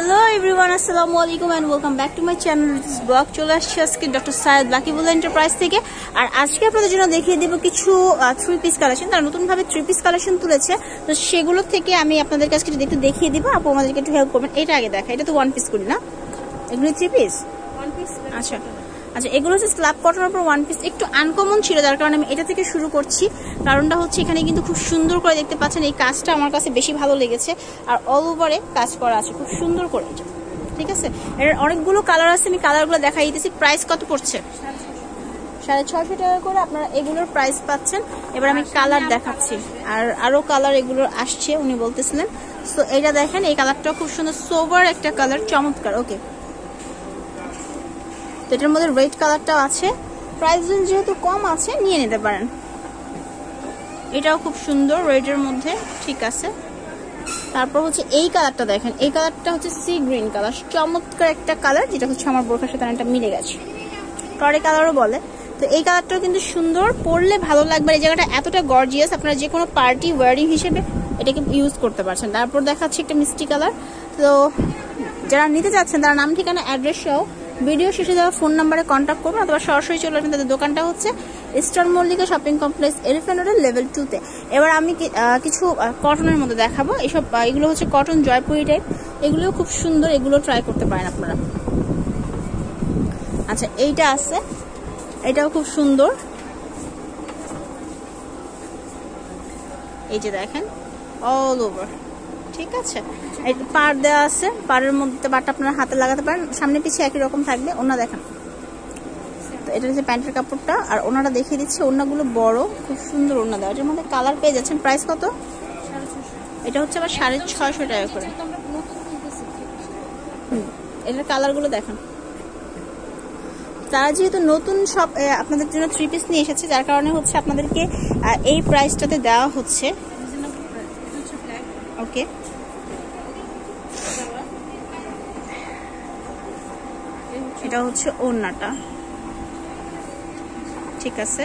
Hello everyone, আসসালামু আলাইকুম and welcome back to my channel. This blog চলে আসছে আজকে ডক্টর সায়েদ লাকিবুল এন্টারপ্রাইজ থেকে। আর আজকে আপনাদের জন্য দেখিয়ে দেবো কিছু 3 পিস কালেকশন। তারা নতুনভাবে 3 পিস কালেকশন তুলেছে, তো সেগুলো থেকে আমি আপনাদের কাছে একটু দেখিয়ে দিব। আপু আমাদেরকে একটু হেল্প করবেন। এটা আগে দেখা, এটা তো 1 পিস করি না, এগুলো 3 পিস 1 পিস। আচ্ছা আচ্ছা, এগুলো হচ্ছে স্ল্যাব কটনের উপর 1 পিস। একটু আনকমন ছিল, যার কারণে আমি এটা থেকে শুরু করছি। কারণটা হচ্ছে এখানে কিন্তু খুব সুন্দর করে দেখতে পাচ্ছেন, এই কাজটা আমার কাছে বেশি ভালো লেগেছে। আর অল ওভারে কাজ করা আছে খুব সুন্দর করে, ঠিক আছে। এর অনেকগুলো কালার আছে, আমি কালারগুলো দেখাই দিতেছি। প্রাইস কত পড়ছে? 650 টাকা করে আপনারা এগুলোর প্রাইস পাচ্ছেন। এবার আমি কালার দেখাচ্ছি, আর আরো কালার এগুলোর আসছে উনি বলতেছিলেন। তো এটা দেখেন, এই কালারটা খুব সুন্দর, সোবার একটা কালার, চমৎকার। ওকে, তো এটার মধ্যে রেড কালারটাও আছে। প্রাইস যেহেতু কম আছে, নিয়ে নিতে পারেন। এটাও খুব সুন্দর রেডের মধ্যে, ঠিক আছে। তারপর হচ্ছে এই কালারটা দেখেন, এই কালারটা হচ্ছে সি গ্রিন কালার, চমৎকার একটা কালার, যেটা হচ্ছে আমার বোরখার সাথে একটা মিলে গেছে, টরে কালারও বলে। তো এই কালারটাও কিন্তু সুন্দর, পরলে ভালো লাগবে। এই জায়গাটা এতটা গর্জিয়াস, আপনারা যে কোনো পার্টি ওয়ারিং হিসেবে এটাকে ইউজ করতে পারছেন। তারপর দেখাচ্ছি একটা মিষ্টি কালার। তো যারা নিতে চাচ্ছেন তারা নাম ঠিকানা অ্যাড্রেস সহ ভিডিও শেষে দেওয়া ফোন নাম্বারে কন্ট্যাক্ট করবেন, অথবা সরাসরি চলে আসবেন। তাদের দোকানটা হচ্ছে eastern Mallika shopping complex, elephant রোডের লেভেল 2-তে। এবার আমি কিছু কটনের মধ্যে দেখাবো। এগুলো হচ্ছে কটন জয়পুরি টাইপ, এগুলোও খুব সুন্দর, এগুলো ট্রাই করতে পারেন আপনারা। আচ্ছা, এইটা আছে, এটাও খুব সুন্দর। এই যে দেখেন, অল ওভার, ঠিক আছে। পাড় দেওয়া আছে, পাড়ের মধ্যে পাড়টা আপনারা হাতে লাগাতে পারেন, সামনে পিছিয়ে একই রকম থাকবে। ওনা দেখেন, তো এটা হচ্ছে প্যান্টের কাপড়টা। আর ওনাটা দেখিয়ে দিচ্ছে, ওনাগুলো বড়, খুব সুন্দর ওনা দেওয়া। এটার মধ্যে কালার পেয়ে যাচ্ছেন। প্রাইস কত? 650। এটা হচ্ছে আবার 650 টাকা করে। এটার কালারগুলো দেখেন। তারা যেহেতু নতুন সব আপনাদের জন্য 3 পিস নিয়ে এসেছে, যার কারণে হচ্ছে আপনাদেরকে এই প্রাইসটাতে দেওয়া হচ্ছে। ওকে, এটা হচ্ছে ওড়নাটা, ঠিক আছে।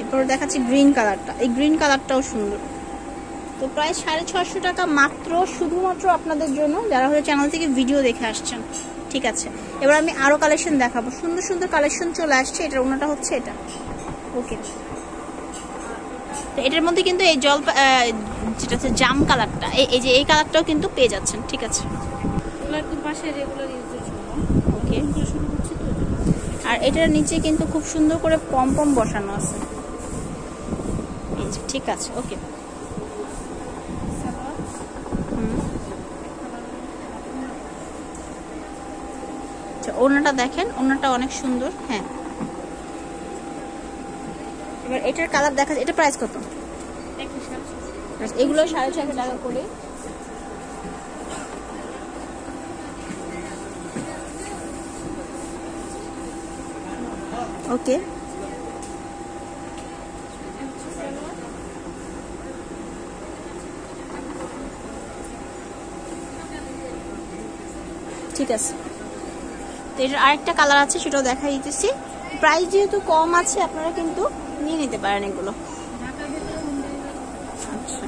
এরপর দেখাচ্ছি গ্রিন কালারটা, এই গ্রিন কালারটাও সুন্দর। তো প্রায় 650 টাকা মাত্র, শুধুমাত্র আপনাদের জন্য যারা হচ্ছে চ্যানেল থেকে ভিডিও দেখে আসছেন, ঠিক আছে। এবার আমি আরো কালেকশন দেখাবো, সুন্দর সুন্দর কালেকশন চলে আসছে। এটার ওড়নাটা হচ্ছে এটা, ওকে। তো এটার মধ্যে কিন্তু এই যেটা হচ্ছে জাম কালারটা, এই যে এই কালারটাও কিন্তু পেয়ে যাচ্ছেন, ঠিক আছে। ওকে, আর এটার নিচে কিন্তু খুব সুন্দর করে পম বসানো আছে, ঠিক আছে। ওকে, ওড়নাটা দেখেন, ওড়নাটা অনেক সুন্দর। হ্যাঁ, এবার এটার কালার দেখা যায়। এটা প্রাইস কত? এগুলো 650 টাকা করে। ওকে, ঠিক আছে। তো এটার আরেকটা কালার আছে, সেটাও দেখাই দিতেছি। প্রাইস যেহেতু কম আছে, আপনারা কিন্তু নিয়ে নিতে পারেন এগুলো। আচ্ছা,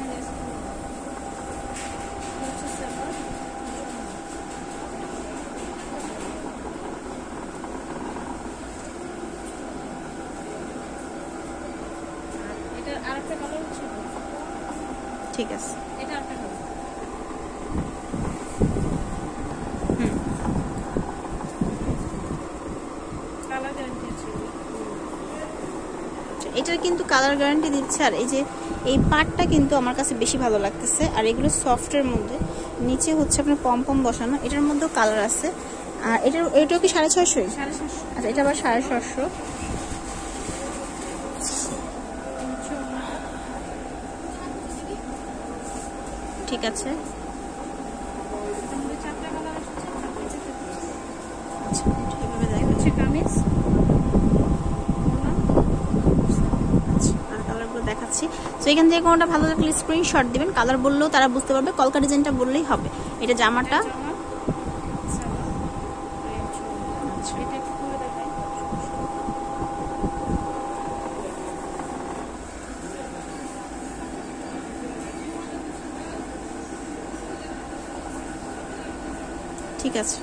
ঠিক আছে। এটার কিন্তু কালার গ্যারান্টি দিচ্ছে। আর এই যে এই পার্টটা কিন্তু আমার কাছে বেশি ভালো লাগতেছে। আর এগুলো সফটের মধ্যে, নিচে হচ্ছে আপনার পম বসানো। এটার মধ্যেও কালার আছে। আর এটাও কি 650? আচ্ছা, এটা আবার 650। ঠিক আছে। দেখাচ্ছি। তো এখান থেকে কোনটা ভালো লাগলে স্ক্রিনশট দিবেন, কালার বললেও তারা বুঝতে পারবে, কলকা ডিজাইনটা বললেই হবে। এটা জামাটা, ঠিক আছে।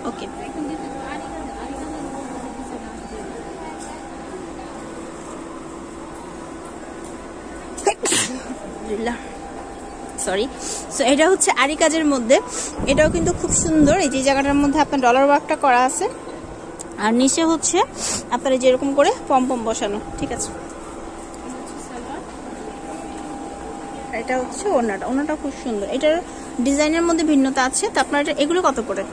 ওকে, সরি। সো এটা হচ্ছে আরি কাজের মধ্যে, এটাও কিন্তু খুব সুন্দর। এই যে জায়গাটার মধ্যে আপনার ডলার ওয়ার্কটা করা আছে, আর নিচে হচ্ছে আপনার যেরকম করে পম বসানো। ঠিক আছে, এটা হচ্ছে ওড়নাটা, ওড়নাটা খুব সুন্দর। এটার ডিজাইনের মধ্যে ভিন্নতা আছে। তো আপনার এগুলো কত করে?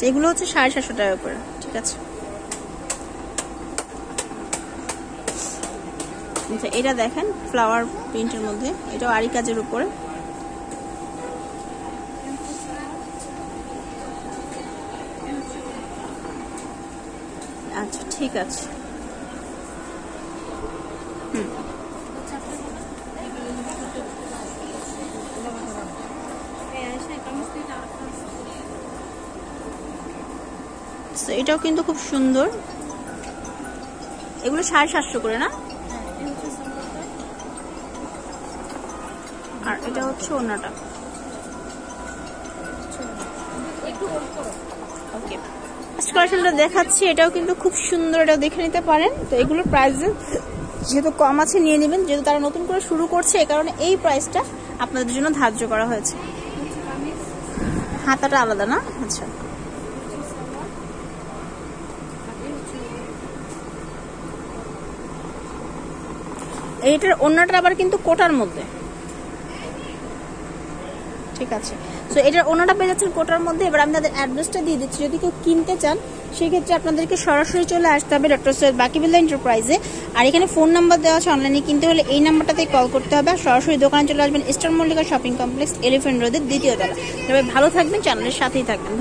এগুলো হচ্ছে 750 টাকা করে। ঠিক আছে, আচ্ছা এটা দেখেন ফ্লাওয়ার প্রিন্টের মধ্যে, এটাও আরি কাজের উপরে। আচ্ছা ঠিক আছে। এটাও কিন্তু খুব সুন্দর। এগুলো 750 করে না? আর এটা হচ্ছে ওড়নাটা। ওকে, কালেকশনটা দেখাচ্ছি, এটাও কিন্তু খুব সুন্দর, এটাও দেখে নিতে পারেন। তো এগুলোর প্রাইস যেহেতু কম আছে নিয়ে নেবেন, যেহেতু তারা নতুন করে শুরু করছে, এই কারণে এই প্রাইসটা আপনাদের জন্য ধার্য করা হয়েছে। হাতাটা আলাদা না? আচ্ছা, এইটার ওড়নাটা আবার কিন্তু কোটার মধ্যে। ঠিক আছে, সো এটার ওড়নাটা পেয়ে যাচ্ছেন কোটার মধ্যে। এবার আমি তাদের অ্যাড্রেসটা দিয়ে দিচ্ছি, যদি কেউ কিনতে চান সেক্ষেত্রে আপনাদেরকে সরাসরি চলে আসতে হবে ডক্টর সৈয়দ বাকিবুল্লাহ এন্টারপ্রাইজে। আর এখানে ফোন নাম্বার দেওয়া আছে, অনলাইনে কিনতে হলে এই নাম্বারটাতেই কল করতে হবে। আর সরাসরি দোকানে চলে আসবেন, eastern Mallika shopping complex, elephant রোডের 2য় তলা। তবে ভালো থাকবেন, চ্যানেলের সাথেই থাকবেন।